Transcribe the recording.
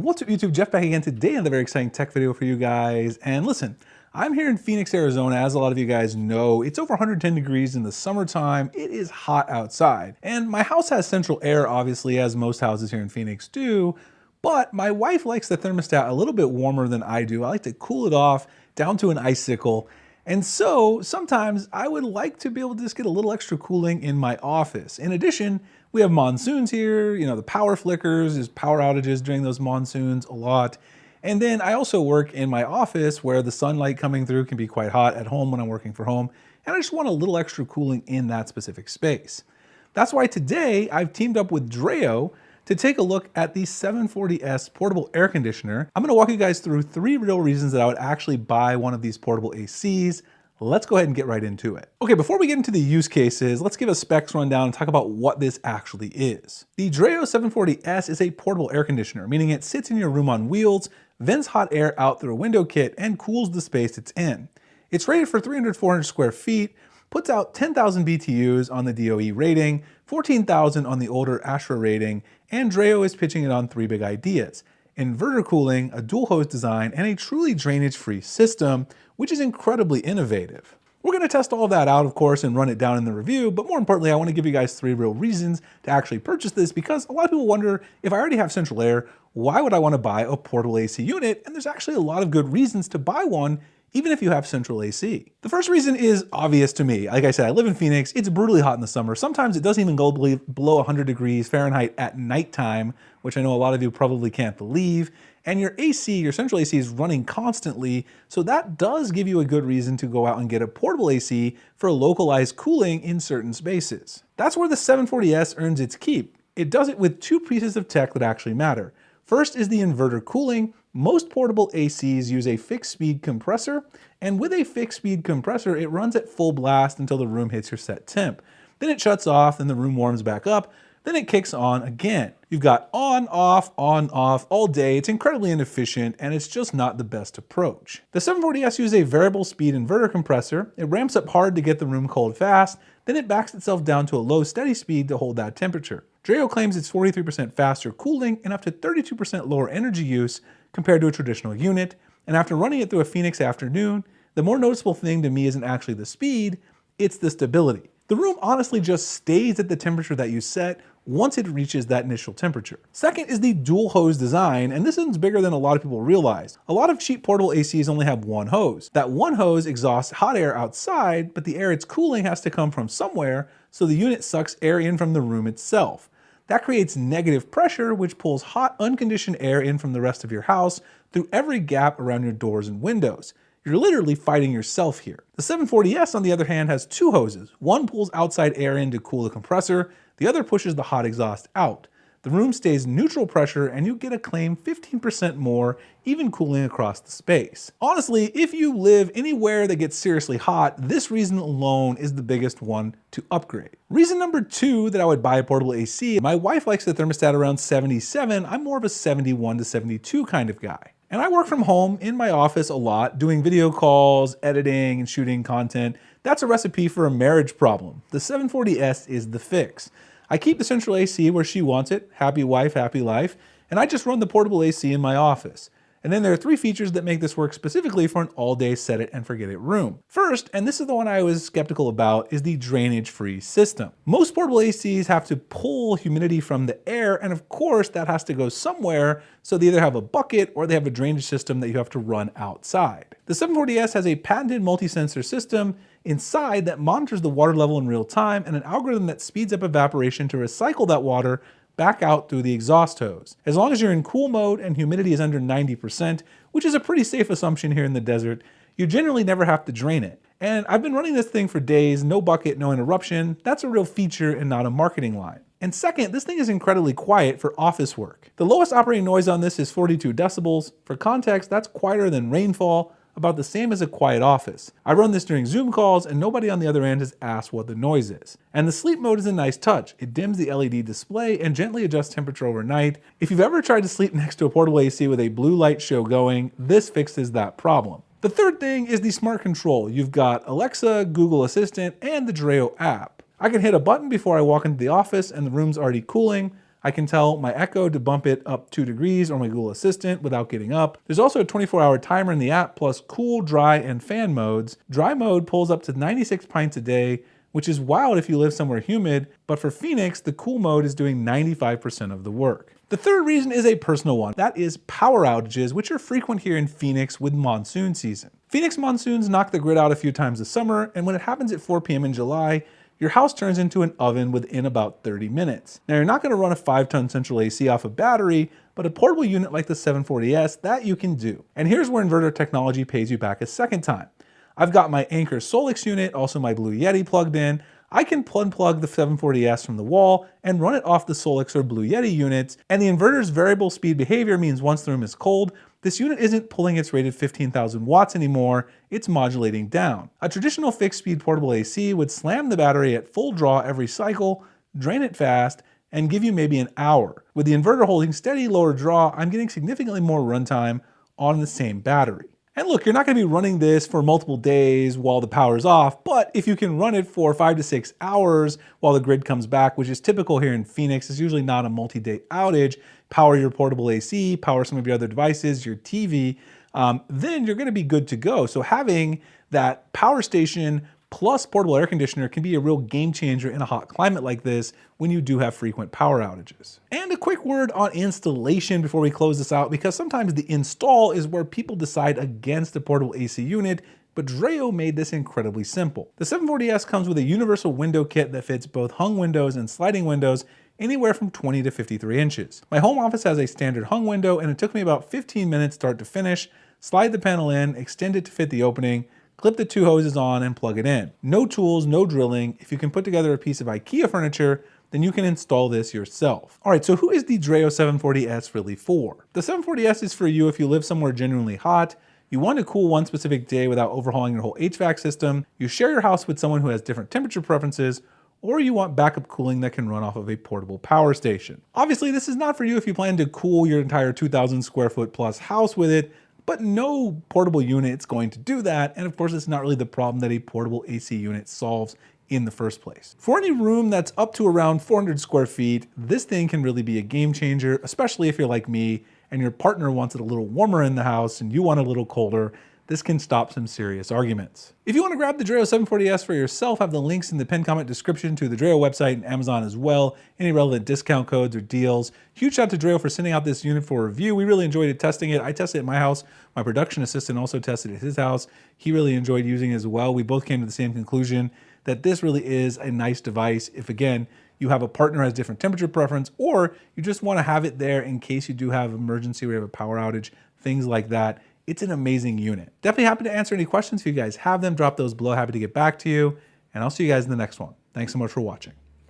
What's up YouTube, Jeff back again today on the very exciting tech video for you guys. And listen, I'm here in Phoenix, Arizona. As a lot of you guys know, it's over 110 degrees in the summertime. It is hot outside. And my house has central air, obviously, as most houses here in Phoenix do. But my wife likes the thermostat a little bit warmer than I do. I like to cool it off down to an icicle. And so sometimes I would like to be able to just get a little extra cooling in my office. In addition, we have monsoons here, the power flickers, there's power outages during those monsoons a lot. And then I also work in my office where the sunlight coming through can be quite hot at home when I'm working from home. And I just want a little extra cooling in that specific space. That's why today I've teamed up with DREO to take a look at the 740S portable air conditioner. I'm gonna walk you guys through 3 real reasons that I would actually buy one of these portable ACs. Let's go ahead and get right into it. Okay, before we get into the use cases, let's give a specs rundown and talk about what this actually is. The DREO 740S is a portable air conditioner, meaning it sits in your room on wheels, vents hot air out through a window kit, and cools the space it's in. It's rated for 300-400 square feet, puts out 10,000 BTUs on the DOE rating, 14,000 on the older ASHRAE rating, and DREO is pitching it on 3 big ideas: inverter cooling, a dual hose design, and a truly drainage-free system, which is incredibly innovative. We're gonna test all of that out, of course, and run it down in the review, but more importantly, I wanna give you guys 3 real reasons to actually purchase this, because a lot of people wonder, if I already have central air, why would I wanna buy a portable AC unit? And there's actually a lot of good reasons to buy one, even if you have central AC. The first reason is obvious to me. Like I said, I live in Phoenix. It's brutally hot in the summer. Sometimes it doesn't even go below 100 degrees Fahrenheit at nighttime, which I know a lot of you probably can't believe. And your AC, your central AC, is running constantly. So that does give you a good reason to go out and get a portable AC for localized cooling in certain spaces. That's where the 740S earns its keep. It does it with 2 pieces of tech that actually matter. First is the inverter cooling. Most portable ACs use a fixed speed compressor, and with a fixed speed compressor, it runs at full blast until the room hits your set temp. Then it shuts off, then the room warms back up, then it kicks on again. You've got on, off, all day. It's incredibly inefficient, and it's just not the best approach. The 740S uses a variable speed inverter compressor. It ramps up hard to get the room cold fast, then it backs itself down to a low steady speed to hold that temperature. DREO claims it's 43% faster cooling and up to 32% lower energy use compared to a traditional unit. And after running it through a Phoenix afternoon, the more noticeable thing to me isn't actually the speed, it's the stability. The room honestly just stays at the temperature that you set once it reaches that initial temperature. Second is the dual hose design, and this one's bigger than a lot of people realize. A lot of cheap portable ACs only have one hose. That one hose exhausts hot air outside, but the air it's cooling has to come from somewhere, so the unit sucks air in from the room itself. That creates negative pressure, which pulls hot, unconditioned air in from the rest of your house through every gap around your doors and windows. You're literally fighting yourself here. The 740S, on the other hand, has 2 hoses. One pulls outside air in to cool the compressor, the other pushes the hot exhaust out. The room stays neutral pressure, and you get a claim 15% more, even cooling across the space. Honestly, if you live anywhere that gets seriously hot, this reason alone is the biggest one to upgrade. Reason number 2 that I would buy a portable AC, my wife likes the thermostat around 77. I'm more of a 71 to 72 kind of guy. And I work from home in my office a lot, doing video calls, editing, and shooting content. That's a recipe for a marriage problem. The 740S is the fix. I keep the central AC where she wants it, happy wife, happy life, and I just run the portable AC in my office. And then there are 3 features that make this work specifically for an all-day set it and forget it room. First, and this is the one I was skeptical about, is the drainage-free system. Most portable ACs have to pull humidity from the air, and of course that has to go somewhere, so they either have a bucket or they have a drainage system that you have to run outside. The 740S has a patented multi-sensor system inside that monitors the water level in real time, and an algorithm that speeds up evaporation to recycle that water back out through the exhaust hose. As long as you're in cool mode and humidity is under 90%, which is a pretty safe assumption here in the desert, you generally never have to drain it. And I've been running this thing for days, no bucket, no interruption. That's a real feature and not a marketing line. And second, this thing is incredibly quiet for office work. The lowest operating noise on this is 42 decibels. For context, that's quieter than rainfall, about the same as a quiet office. I run this during Zoom calls, and nobody on the other end has asked what the noise is. And the sleep mode is a nice touch. It dims the LED display and gently adjusts temperature overnight. If you've ever tried to sleep next to a portable AC with a blue light show going, this fixes that problem. The third thing is the smart control. You've got Alexa, Google Assistant, and the DREO app. I can hit a button before I walk into the office and the room's already cooling. I can tell my Echo to bump it up 2 degrees or my Google Assistant without getting up. There's also a 24-hour timer in the app, plus cool, dry, and fan modes. Dry mode pulls up to 96 pints a day, which is wild if you live somewhere humid, but for Phoenix, the cool mode is doing 95% of the work. The third reason is a personal one. That is power outages, which are frequent here in Phoenix with monsoon season. Phoenix monsoons knock the grid out a few times this summer, and when it happens at 4 p.m. in July, your house turns into an oven within about 30 minutes. Now, you're not going to run a 5-ton central AC off a battery, but a portable unit like the 740S, that you can do. And here's where inverter technology pays you back a second time. I've got my Anker Solix unit, also my Blue Yeti plugged in. I can plug the 740S from the wall and run it off the Solix or Blue Yeti units, and the inverter's variable speed behavior means once the room is cold, this unit isn't pulling its rated 15,000 watts anymore, it's modulating down. A traditional fixed speed portable AC would slam the battery at full draw every cycle, drain it fast, and give you maybe an hour. With the inverter holding steady lower draw, I'm getting significantly more runtime on the same battery. And look, you're not gonna be running this for multiple days while the power's off, but if you can run it for 5 to 6 hours while the grid comes back, which is typical here in Phoenix, it's usually not a multi-day outage, power your portable AC, power some of your other devices, your TV, then you're gonna be good to go. So having that power station plus portable air conditioner can be a real game changer in a hot climate like this when you do have frequent power outages. And a quick word on installation before we close this out, because sometimes the install is where people decide against a portable AC unit, but DREO made this incredibly simple. The 740S comes with a universal window kit that fits both hung windows and sliding windows anywhere from 20 to 53 inches. My home office has a standard hung window, and it took me about 15 minutes start to finish, slide the panel in, extend it to fit the opening, clip the 2 hoses on, and plug it in. No tools, no drilling. If you can put together a piece of IKEA furniture, then you can install this yourself. All right, so who is the DREO 740S really for? The 740S is for you if you live somewhere genuinely hot, you want to cool one specific day without overhauling your whole HVAC system, you share your house with someone who has different temperature preferences, or you want backup cooling that can run off of a portable power station. Obviously, this is not for you if you plan to cool your entire 2,000 square foot plus house with it, but no portable unit is going to do that. And of course, it's not really the problem that a portable AC unit solves in the first place. For any room that's up to around 400 square feet, this thing can really be a game changer, especially if you're like me and your partner wants it a little warmer in the house and you want it a little colder. This can stop some serious arguments. If you want to grab the DREO 740S for yourself, I have the links in the pinned comment description to the DREO website and Amazon as well, any relevant discount codes or deals. Huge shout out to DREO for sending out this unit for review. We really enjoyed it testing it. I tested it at my house. My production assistant also tested it at his house. He really enjoyed using it as well. We both came to the same conclusion that this really is a nice device if, again, you have a partner who has different temperature preference, or you just want to have it there in case you do have an emergency or you have a power outage, things like that. It's an amazing unit. Definitely happy to answer any questions if you guys have them. Drop those below. Happy to get back to you. And I'll see you guys in the next one. Thanks so much for watching.